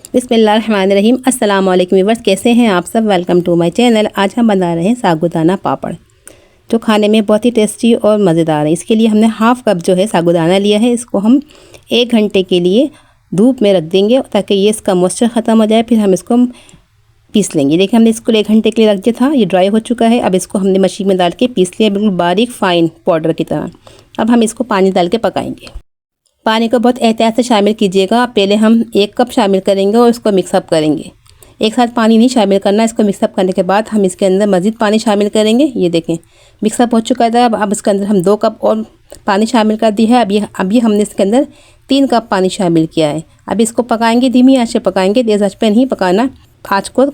बिस्मिल्लाहिर्रहमानिर्रहीम। अस्सलाम वालेकुम व्यूअर्स, कैसे हैं आप सब। Welcome to my channel. आज हम बना रहे हैं साबूदाना पापड़, जो खाने में बहुत ही टेस्टी और मज़ेदार है। इसके लिए हमने हाफ़ कप जो है साबूदाना लिया है। इसको हम 1 घंटे के लिए धूप में रख देंगे ताकि ये इसका मॉइस्चर ख़त्म हो जाए। फिर हम इसको पीस लेंगे। देखिए हमने इसको 1 घंटे के लिए रख दिया था, ये ड्राई हो चुका है। अब इसको हमने मशीन में डाल के पीस लिया, बिल्कुल बारीक फ़ाइन पाउडर की तरह। अब हम इसको पानी डाल के पकाएंगे। पानी को बहुत एहतियात से शामिल कीजिएगा। पहले हम 1 कप शामिल करेंगे और इसको मिक्सअप करेंगे। एक साथ पानी नहीं शामिल करना। इसको मिक्सअप करने के बाद हम इसके अंदर मज़ीद पानी शामिल करेंगे। ये देखें मिक्सअप हो चुका था। अब इसके अंदर हम 2 कप और पानी शामिल कर दिया है। अभी हमने इसके अंदर 3 कप पानी शामिल किया है। अब इसको पकाएंगे, धीमी आंच से पकाएंगे, तेज़ आंच पे नहीं पकाना। आँच को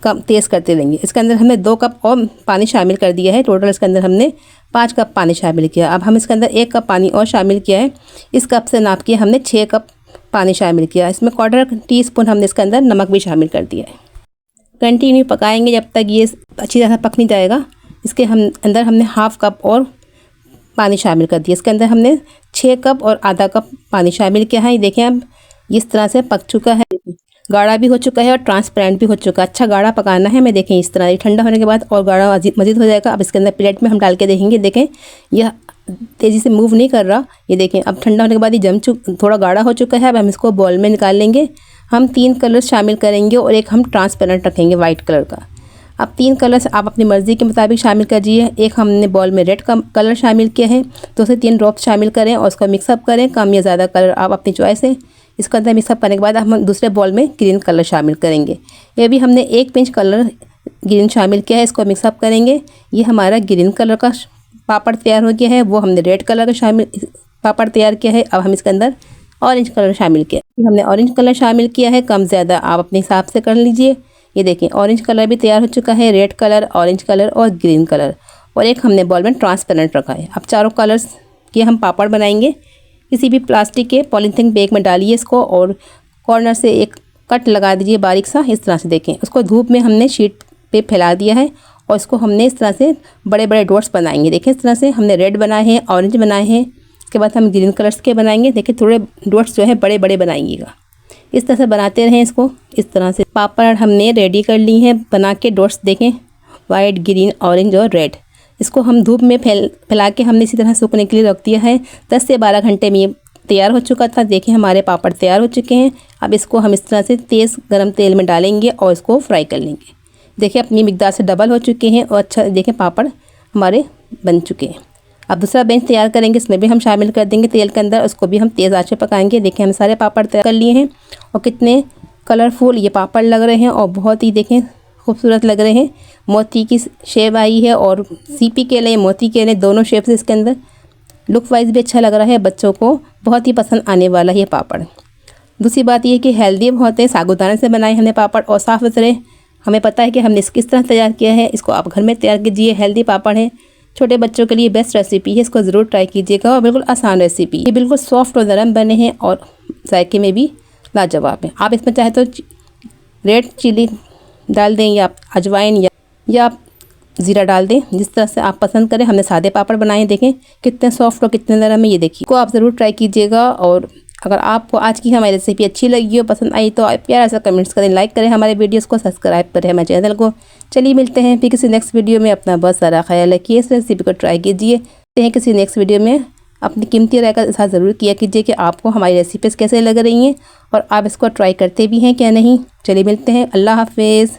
कम तेज़ करते रहेंगे। इसके अंदर हमने 2 कप और पानी शामिल कर दिया है। टोटल इसके अंदर हमने 5 कप पानी शामिल किया। अब हम इसके अंदर 1 कप पानी और शामिल किया है। इस कप से नाप के हमने 6 कप पानी शामिल किया। इसमें 1/4 टीस्पून हमने इसके अंदर नमक भी शामिल कर दिया है। कंटिन्यू पकाएंगे जब तक ये अच्छी तरह पक नहीं जाएगा। इसके अंदर हमने हाफ़ कप और पानी शामिल कर दिया। इसके अंदर हमने 6 कप और आधा कप पानी शामिल किया है। ये देखें अब इस तरह से पक चुका है, गाढ़ा भी हो चुका है और ट्रांसपेरेंट भी हो चुका है। अच्छा गाढ़ा पकाना है। मैं देखें इस तरह, ये ठंडा होने के बाद और गाढ़ा मज़ीद हो जाएगा। अब इसके अंदर प्लेट में हम डाल के देखेंगे। देखें यह तेज़ी से मूव नहीं कर रहा। ये देखें अब ठंडा होने के बाद ये थोड़ा गाढ़ा हो चुका है। अब हम इसको बॉल में निकाल लेंगे। हम 3 कलर शामिल करेंगे और एक हम ट्रांसपेरेंट रखेंगे वाइट कलर का। अब 3 कलर्स आप अपनी मर्ज़ी के मुताबिक शामिल कीजिए। एक हमने बॉल में रेड कलर शामिल किया है, तो उसे 3 ड्रॉप्स शामिल करें और उसको मिक्सअप करें। कम या ज़्यादा कलर आप अपनी चॉइस है। इसके अंदर मिक्सअप करने के बाद हम दूसरे बॉल में ग्रीन कलर शामिल करेंगे। ये भी हमने 1 पिंच कलर ग्रीन शामिल किया है। इसको मिक्सअप करेंगे। ये हमारा ग्रीन कलर का पापड़ तैयार हो गया है। वो हमने रेड कलर का पापड़ तैयार किया है। अब हम इसके अंदर ऑरेंज कलर शामिल किया। हमने ऑरेंज कलर शामिल किया है। कम ज़्यादा आप अपने हिसाब से कर लीजिए। ये देखें ऑरेंज कलर भी तैयार हो चुका है, रेड कलर, ऑरेंज कलर और ग्रीन कलर। और एक हमने बॉल में ट्रांसपेरेंट रखा है। अब चारों कलर्स के हम पापड़ बनाएंगे। किसी भी प्लास्टिक के पॉलीथीन बैग में डालिए इसको और कॉर्नर से एक कट लगा दीजिए बारीक सा। इस तरह से देखें उसको धूप में हमने शीट पे फैला दिया है और इसको हमने इस तरह से बड़े बड़े डॉट्स बनाएंगे। देखें इस तरह से हमने रेड बनाए हैं, ऑरेंज बनाए हैं। इसके बाद हम ग्रीन कलर्स के बनाएंगे। देखिए थोड़े डॉट्स जो है बड़े बड़े बनाइएगा। इस तरह से बनाते रहें इसको। इस तरह से पापड़ हमने रेडी कर ली हैं बना के। डॉट्स देखें वाइट, ग्रीन, ऑरेंज और रेड। इसको हम धूप में फैला के हमने इसी तरह सूखने के लिए रख दिया है। 10 से 12 घंटे में ये तैयार हो चुका था। देखें हमारे पापड़ तैयार हो चुके हैं। अब इसको हम इस तरह से तेज़ गरम तेल में डालेंगे और इसको फ्राई कर लेंगे। देखिए अपनी मिकदार से डबल हो चुके हैं और अच्छा देखें पापड़ हमारे बन चुके हैं। अब दूसरा बेंच तैयार करेंगे। इसमें भी हम शामिल कर देंगे तेल के अंदर। उसको भी हम तेज़ आंच पे पकाएंगे। देखें हम सारे पापड़ तैयार कर लिए हैं और कितने कलरफुल ये पापड़ लग रहे हैं और बहुत ही देखें खूबसूरत लग रहे हैं। मोती की शेप आई है और सीपी के लिए, मोती के लिए, दोनों शेप से इसके अंदर लुक वाइज भी अच्छा लग रहा है। बच्चों को बहुत ही पसंद आने वाला है ये पापड़। दूसरी बात ये है कि हेल्दी बहुत है। साबूदाने से बनाए हमने पापड़ और साफ़ सुथरे। हमें पता है कि हमने इसको किस तरह तैयार किया है। इसको आप घर में तैयार कीजिए। हेल्दी पापड़ है, छोटे बच्चों के लिए बेस्ट रेसिपी है। इसको ज़रूर ट्राई कीजिएगा और बिल्कुल आसान रेसिपी। ये बिल्कुल सॉफ्ट और नरम बने हैं और जायके में भी लाजवाब है। आप इसमें चाहे तो रेड चिली डाल दें या अजवाइन या आप ज़ीरा डाल दें, जिस तरह से आप पसंद करें। हमने सादे पापड़ बनाए, देखें कितने सॉफ्ट और कितने नरम है। ये देखिए को आप ज़रूर ट्राई कीजिएगा। और अगर आपको आज की हमारी रेसिपी अच्छी लगी हो, पसंद आई, तो आप प्यारा सा कमेंट्स करें, लाइक करें हमारे वीडियोस को, सब्सक्राइब करें हमारे चैनल को। चलिए मिलते हैं फिर किसी नेक्स्ट वीडियो में। अपना बहुत सारा ख्याल रखिए। इस रेसिपी को ट्राई कीजिए। किसी नेक्स्ट वीडियो में अपनी कीमती राय का इज़हार ज़रूर किया कीजिए कि आपको हमारी रेसिपीज़ कैसे लग रही हैं और आप इसको ट्राई करते भी हैं क्या नहीं। चलिए मिलते हैं। अल्लाह हाफिज़।